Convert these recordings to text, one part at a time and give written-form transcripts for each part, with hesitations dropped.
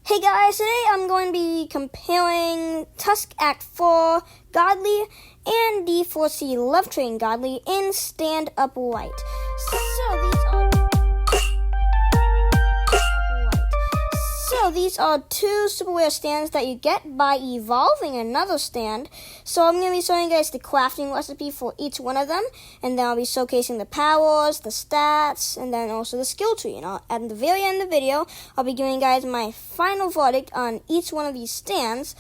Hey guys, today I'm going to be comparing Tusk Act 4 Godly and D4C Love Train Godly in stand-up light. So these are two superware stands that you get by evolving another stand. So I'm going to be showing you guys the crafting recipe for each one of them, and then I'll be showcasing the powers, the stats, and then also the skill tree. And at the very end of the video, I'll be giving you guys my final verdict on each one of these stands,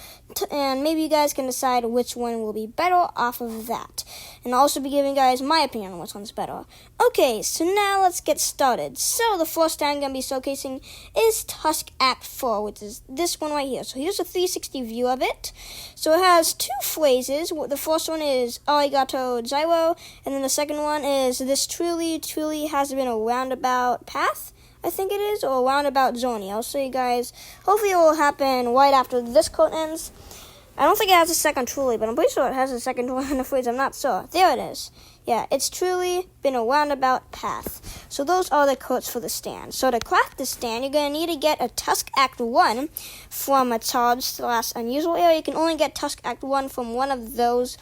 and maybe you guys can decide which one will be better off of that. And I'll also be giving you guys my opinion on which one's better. Okay, so now let's get started. So the first stand I'm going to be showcasing is Tusk Act 4, which is this one right here. So here's a 360 view of it. So it has two phrases. The first one is arigato gyro, and then the second one is this truly has been a roundabout path, I think it is, or a roundabout journey. I'll show you guys. Hopefully it will happen right after this quote ends. I don't think it has a second truly, but I'm pretty sure it has a second one in the phrase. I'm not sure. There it is. Yeah, it's truly been a roundabout path. So those are the quotes for the stand. So to craft the stand, you're going to need to get a Tusk Act 1 from a charged/unusual area. You can only get Tusk Act 1 from one of those,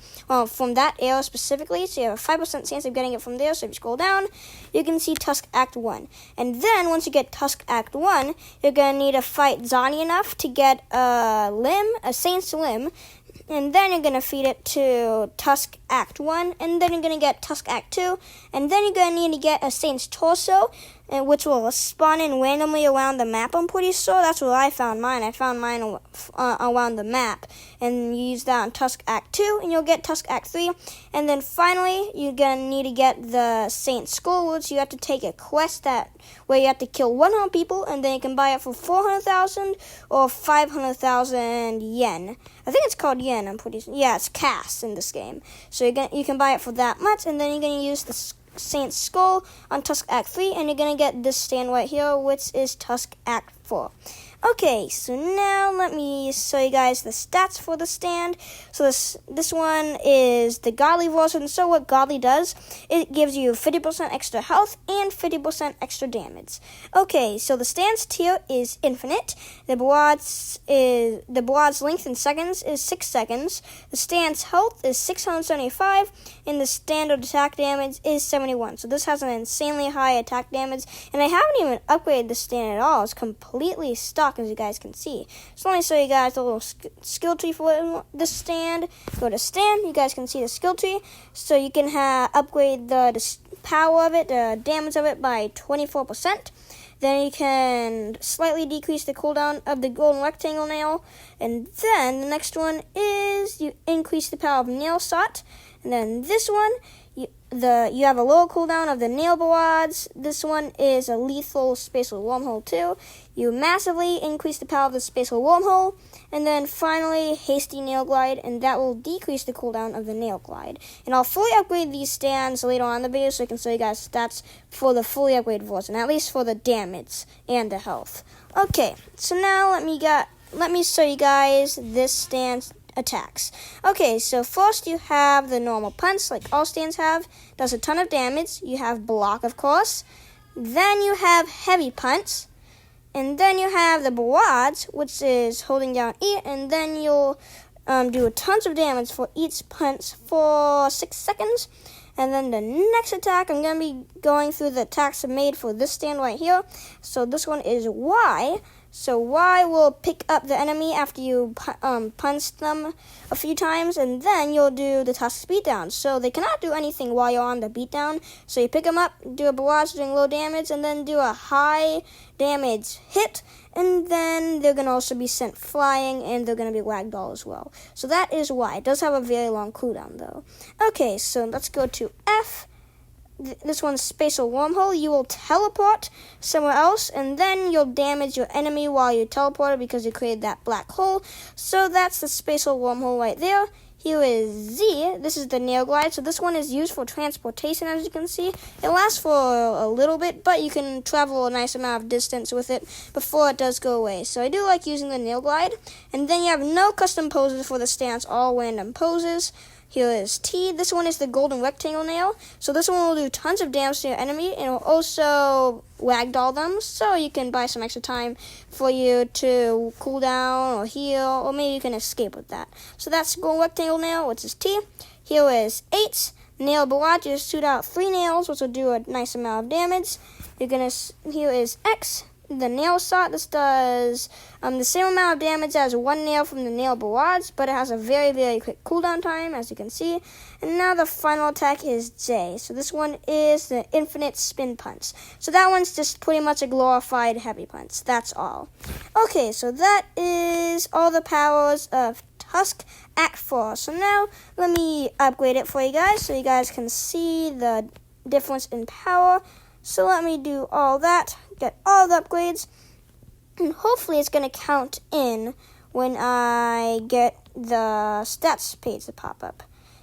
from that area specifically. So you have a 5% chance of getting it from there. So if you scroll down, you can see Tusk Act 1. And then once you get Tusk Act 1, you're going to need to fight Zani enough to get a Saint's limb. And then you're going to feed it to Tusk Act 1, and then you're going to get Tusk Act 2, and then you're going to need to get a Saint's torso, which will spawn in randomly around the map, I'm pretty sure. That's where I found mine. I found mine around the map, and you use that on Tusk Act 2, and you'll get Tusk Act 3, and then finally, you're going to need to get the Saint's skull, which you have to take a quest where you have to kill 100 people, and then you can buy it for 400,000 or 500,000 yen. I think it's called yen, I'm pretty sure. Yeah, it's cash in this game. So you can buy it for that much, and then you're going to use the Saint's skull on Tusk Act 3, and you're going to get this stand right here, which is Tusk Act 4. Okay, so now let me show you guys the stats for the stand. So this one is the Godly version. So what Godly does, it gives you 50% extra health and 50% extra damage. Okay, so the stand's tier is infinite. The barrage's length in seconds is 6 seconds. The stand's health is 675, and the standard attack damage is 71. So this has an insanely high attack damage, and I haven't even upgraded the stand at all. It's completely stuck, as you guys can see. So let me show you guys the little skill tree for this stand. Go to stand, you guys can see the skill tree. So you can upgrade the power of it, the damage of it by 24%. Then you can slightly decrease the cooldown of the golden rectangle nail. And then the next one is you increase the power of nail shot. And then this one, you have a lower cooldown of the nail barrage. This one is a lethal spatial wormhole too. You massively increase the power of the spatial wormhole. And then finally, hasty nail glide, and that will decrease the cooldown of the nail glide. And I'll fully upgrade these stands later on in the video so I can show you guys stats for the fully upgraded version, at least for the damage and the health. Okay, so now let me show you guys this stand's attacks. Okay, so first you have the normal punch, like all stands have. Does a ton of damage. You have block, of course. Then you have heavy punch. And then you have the barrage, which is holding down E, and then you'll do tons of damage for each punch for 6 seconds. And then the next attack, I'm going to be going through the attacks made for this stand right here. So this one is Y. So Y will pick up the enemy after you punch them a few times, and then you'll do the Tusk beatdown. So they cannot do anything while you're on the beatdown. So you pick them up, do a barrage doing low damage, and then do a high damage hit, and then they're going to also be sent flying, and they're going to be ragdoll as well. So that is Y. It does have a very long cooldown, though. Okay, so let's go to F. This one's spatial wormhole. You will teleport somewhere else, and then you'll damage your enemy while you teleported because you created that black hole. So that's the spatial wormhole right there. Here is Z. This is the nail glide. So this one is used for transportation, as you can see. It lasts for a little bit, but you can travel a nice amount of distance with it before it does go away. So I do like using the nail glide. And then you have no custom poses for the stance, all random poses. Here is T. This one is the golden rectangle nail. So this one will do tons of damage to your enemy, and it will also ragdoll them. So you can buy some extra time for you to cool down or heal, or maybe you can escape with that. So that's golden rectangle nail, which is T. Here is H. Nail barrage. You just shoot out 3 nails, which will do a nice amount of damage. Here is X. The nail shot. This does the same amount of damage as 1 nail from the nail barrage, but it has a very, very quick cooldown time, as you can see. And now the final attack is J. So this one is the infinite spin punch. So that one's just pretty much a glorified heavy punch. That's all. Okay, so that is all the powers of Tusk Act 4. So now let me upgrade it for you guys so you guys can see the difference in power. So let me do all that, get all the upgrades, and hopefully it's going to count in when I get the stats page to pop up.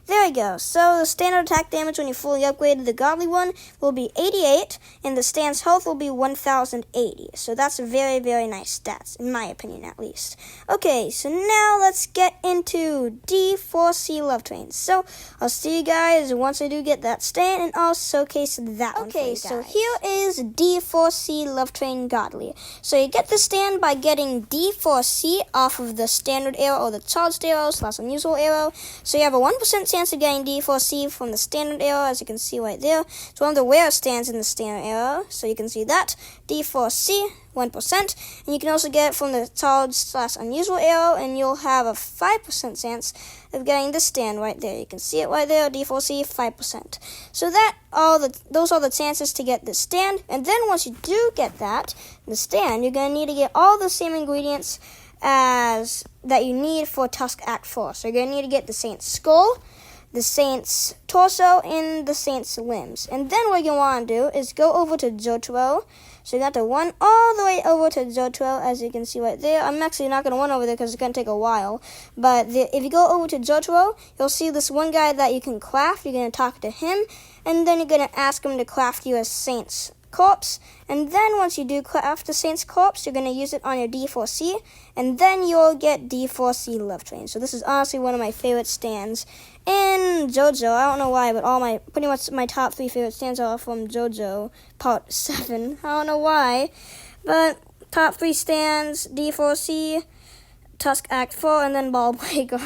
There we go. So the standard attack damage when you fully upgraded the godly one will be 88, and the stand's health will be 1080. So that's a very, very nice stats, in my opinion at least. Okay, so now let's get into D4C Love Train. So I'll see you guys once I do get that stand, and I'll showcase that one for you guys. So here is D4C Love Train Godly. So you get the stand by getting D4C off of the standard arrow or the charged arrow / unusual arrow. So you have a 1% chance of getting D4C from the standard arrow, as you can see right there. It's one of the rare stands in the standard arrow, so you can see that. D4C, 1%. And you can also get it from the charged / unusual arrow, and you'll have a 5% chance of getting the stand right there. You can see it right there, D4C, 5%. So those are the chances to get the stand. And then once you do get the stand, you're going to need to get all the same ingredients as that you need for Tusk Act 4. So you're going to need to get the Saint's skull, the Saint's torso, and the Saint's limbs. And then what you want to do is go over to Jotaro. So you got to run all the way over to Jotaro, as you can see right there. I'm actually not going to run over there because it's going to take a while. But if you go over to Jotaro, you'll see this one guy that you can craft. You're going to talk to him, and then you're going to ask him to craft you a Saint's corpse. And then once you do craft the Saint's corpse, you're going to use it on your D4C, and then you'll get D4C Love Train. So this is honestly one of my favorite stands in JoJo. I don't know why, but pretty much my top 3 favorite stands are from JoJo Part 7. I don't know why, but top 3 stands, D4C, Tusk Act 4, and then Ball Breaker.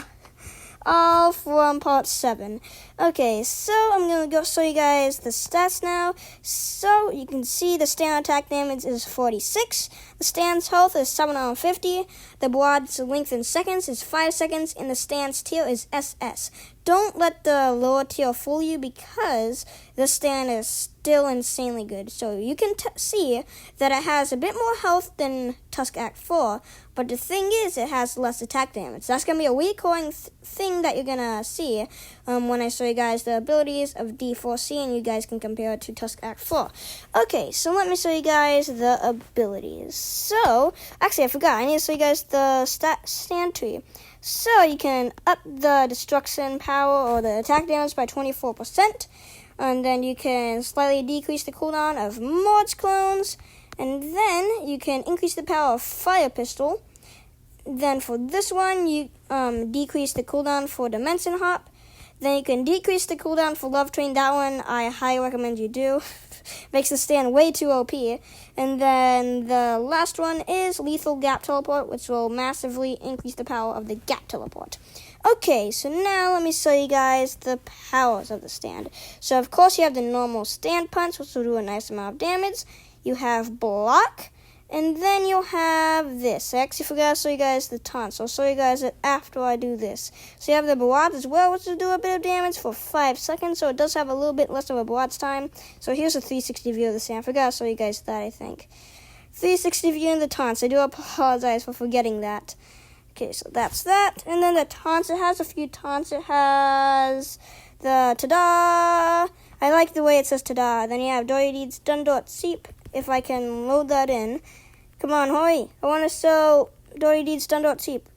All from Part 7. Okay, so I'm going to go show you guys the stats now. So you can see the stand attack damage is 46. The stand's health is 750. The barrage's length in seconds is 5 seconds. And the stand's tier is SS. Don't let the lower tier fool you, because this stand is still insanely good. So you can see that it has a bit more health than Tusk Act 4. But the thing is, it has less attack damage. That's going to be a recurring thing that you're going to see when I show you guys the abilities of D4C, and you guys can compare it to Tusk Act 4. Okay, so let me show you guys the abilities. So, actually I forgot, I need to show you guys the stand tree. So you can up the destruction power or the attack damage by 24%. And then you can slightly decrease the cooldown of Mord's clones. And then you can increase the power of Fire Pistol. Then for this one, you decrease the cooldown for Dimension Hop. Then you can decrease the cooldown for Love Train. That one I highly recommend you do. Makes the stand way too OP. And then the last one is Lethal Gap Teleport, which will massively increase the power of the Gap Teleport. Okay, so now let me show you guys the powers of the stand. So of course you have the normal stand punch, which will do a nice amount of damage. You have block. And then you'll have this. I actually forgot to show you guys the taunt, so I'll show you guys it after I do this. So you have the barrage as well, which will do a bit of damage for 5 seconds, so it does have a little bit less of a barrage time. So here's a 360 view of the stand. I forgot to show you guys that, I think. 360 view in the taunts. I do apologize for forgetting that. Okay, so that's that. And then the taunts, it has a few taunts. It has the ta-da. I like the way it says ta-da. Then you have Dory Deeds Dundort Seep. If I can load that in. Come on, hurry. I want to show Dory Deeds Dundort Seep.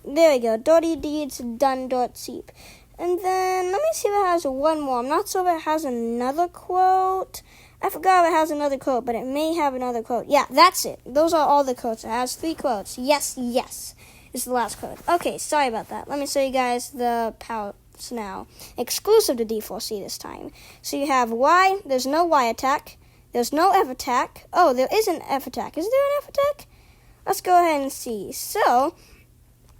There we go. Dory Deeds Dundort Seep. And then, let me see if it has one more. I'm not sure if it has another quote. I forgot if it has another quote, but it may have another quote. Yeah, that's it. Those are all the quotes. It has 3 quotes. Yes, yes. It's the last quote. Okay, sorry about that. Let me show you guys the moves now, exclusive to D4C this time. So you have Y, there's no Y attack, there's no F attack. Oh, there is an F attack. Is there an F attack? Let's go ahead and see. So,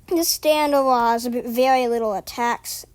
this stand overall has very little attacks,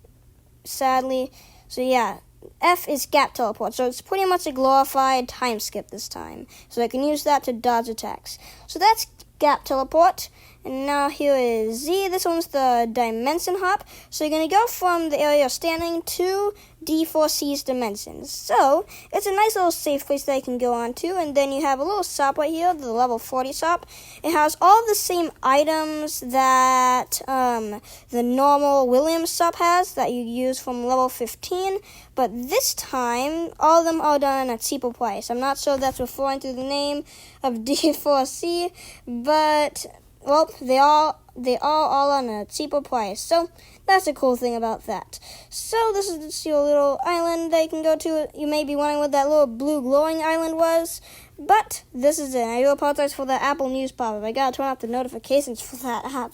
sadly. So yeah, F is gap teleport, so it's pretty much a glorified time skip this time. So I can use that to dodge attacks. So that's gap teleport. And now here is Z. This one's the dimension hop. So you're going to go from the area you're standing to D4C's dimensions. So it's a nice little safe place that you can go on to. And then you have a little shop right here, the level 40 shop. It has all the same items that the normal Williams shop has that you use from level 15. But this time, all of them are done at a cheaper price. I'm not sure if that's referring to the name of D4C, but well, they are all on a cheaper price. So that's a cool thing about that. So this is just your little island that you can go to. You may be wondering what that little blue glowing island was, but this is it. I do apologize for the Apple News pop-up. I gotta turn off the notifications for that app.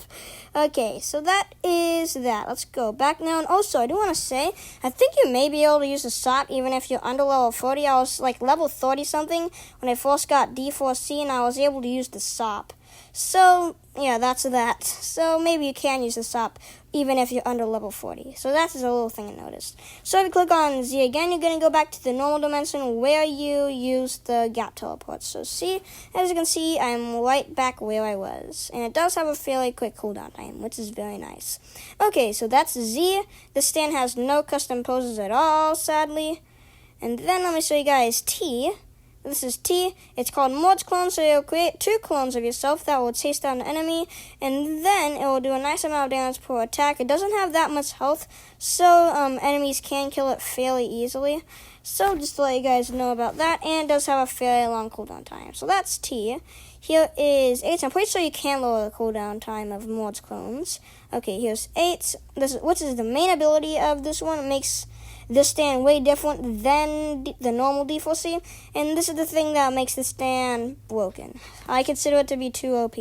Okay, so that is that. Let's go back now. And also, I do want to say, I think you may be able to use the shop even if you're under level 40. I was like level 30 something when I first got D4C, and I was able to use the shop. So, yeah, that's that. So, maybe you can use the shop even if you're under level 40. So, that's just a little thing I noticed. So, if you click on Z again, you're going to go back to the normal dimension where you use the gap teleport. So, see, as you can see, I'm right back where I was. And it does have a fairly quick cooldown time, which is very nice. Okay, so that's Z. This stand has no custom poses at all, sadly. And then let me show you guys T. This is T. It's called Merge Clone, so you'll create 2 clones of yourself that will chase down an enemy, and then it will do a nice amount of damage per attack. It doesn't have that much health, so enemies can kill it fairly easily. So just to let you guys know about that, and it does have a fairly long cooldown time. So that's T. Here is H. I'm pretty sure you can lower the cooldown time of Merge Clones. Okay, here's H. Which is the main ability of this one. It makes this stand way different than the normal D4C, and this is the thing that makes the stand broken. I consider it to be too OP.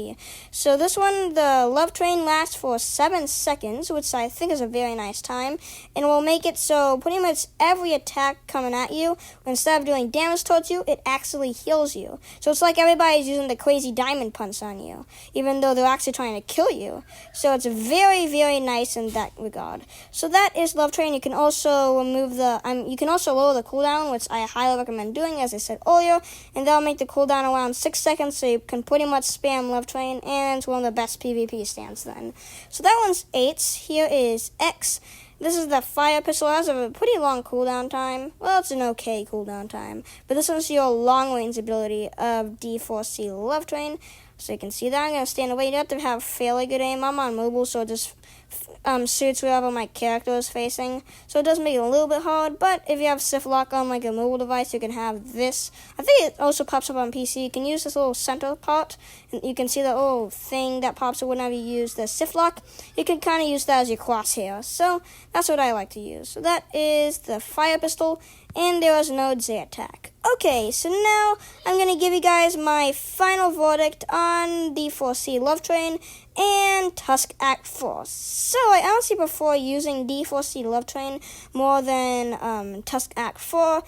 So this one, the Love Train lasts for 7 seconds, which I think is a very nice time, and will make it so pretty much every attack coming at you, instead of doing damage towards you, it actually heals you. So it's like everybody's using the crazy diamond punch on you, even though they're actually trying to kill you. So it's very, very nice in that regard. So that is Love Train. You can also remove you can also lower the cooldown, which I highly recommend doing, as I said earlier, and that'll make the cooldown around 6 seconds, so you can pretty much spam Love Train, and it's one of the best PvP stands then. So that one's 8. Here is X. This is the fire pistol. It has a pretty long cooldown time. Well, it's an okay cooldown time, but this one's your long range ability of D4C Love Train. So you can see that. I'm going to stand away. You have to have fairly good aim. I'm on mobile, so it just suits wherever my character is facing. So it does make it a little bit hard, but if you have Shift Lock on like a mobile device, you can have this. I think it also pops up on PC. You can use this little center part, and you can see the little thing that pops up whenever you use the Shift Lock. You can kind of use that as your crosshair. So that's what I like to use. So that is the fire pistol, and there is no J attack. Okay, so now I'm going to give you guys my final verdict on D4C Love Train and Tusk Act 4. So I honestly prefer using D4C Love Train more than Tusk Act 4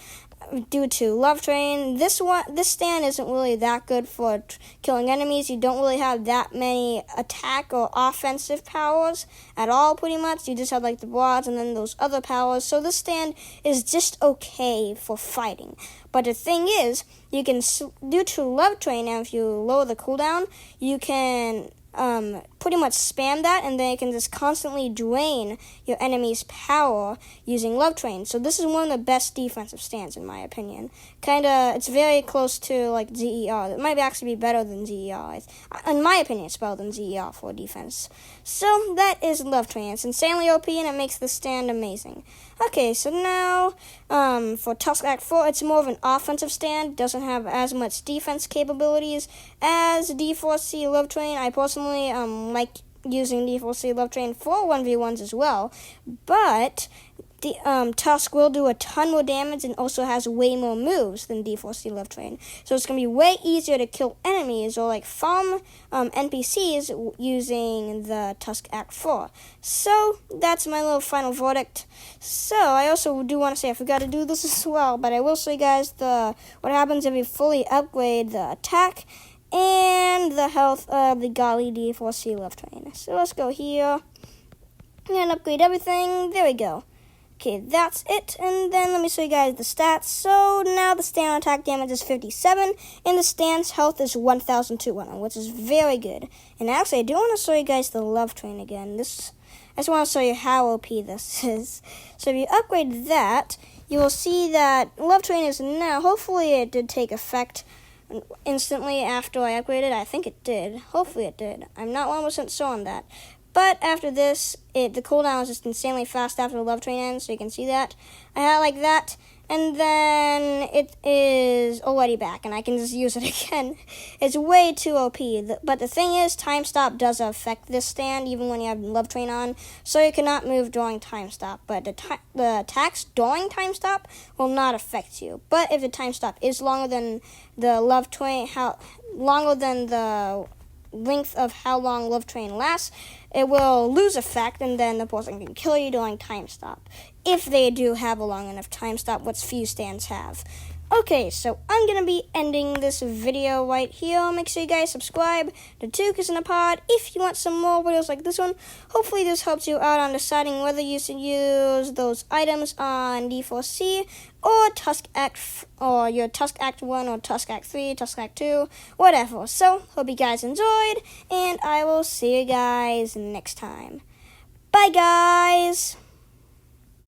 due to Love Train. This stand isn't really that good for killing enemies. You don't really have that many attack or offensive powers at all, pretty much. You just have like the broads and then those other powers. So this stand is just okay for fighting. But the thing is, you can, due to Love Train, and if you lower the cooldown, you can pretty much spam that, and then it can just constantly drain your enemy's power using Love Train. So this is one of the best defensive stands, in my opinion. It's very close to like ZER. It might actually be better than ZER. In my opinion, it's better than ZER for defense. So that is Love Train. It's insanely OP, and it makes the stand amazing. Okay, so now for Tusk Act 4, it's more of an offensive stand. Doesn't have as much defense capabilities as D4C Love Train. I personally like using D4C Love Train for 1v1s as well, but Tusk will do a ton more damage and also has way more moves than D4C Love Train. So it's going to be way easier to kill enemies or like farm NPCs using the Tusk Act 4. So that's my little final verdict. So I also do want to say I forgot to do this as well, but I will show you guys what happens if you fully upgrade the attack and the health of the Golly D4C Love Train. So let's go here and upgrade everything. There we go. Okay, that's it, and then let me show you guys the stats. So now the stand attack damage is 57, and the stand's health is 1,200, which is very good. And actually, I do want to show you guys the Love Train again. I just want to show you how OP this is. So if you upgrade that, you will see that Love Train is now, hopefully it did take effect instantly after I upgraded. I think it did. Hopefully it did. I'm not 100% sure on that. But after this, the cooldown is just insanely fast after the Love Train ends, so you can see that. I had it like that, and then it is already back, and I can just use it again. It's way too OP, but the thing is, Time Stop does affect this stand, even when you have Love Train on, so you cannot move during Time Stop. But the attacks during Time Stop will not affect you. But if the Time Stop is longer than the Love Train, longer than the length of how long Love Train lasts, it will lose effect, and then the person can kill you during Time Stop, if they do have a long enough Time Stop, which few stands have. Okay, so I'm going to be ending this video right here. Make sure you guys subscribe to Tusk in a Pod if you want some more videos like this one. Hopefully this helps you out on deciding whether you should use those items on D4C or Tusk Act, or your Tusk Act 1 or Tusk Act 3, Tusk Act 2, whatever. So, hope you guys enjoyed, and I will see you guys next time. Bye, guys!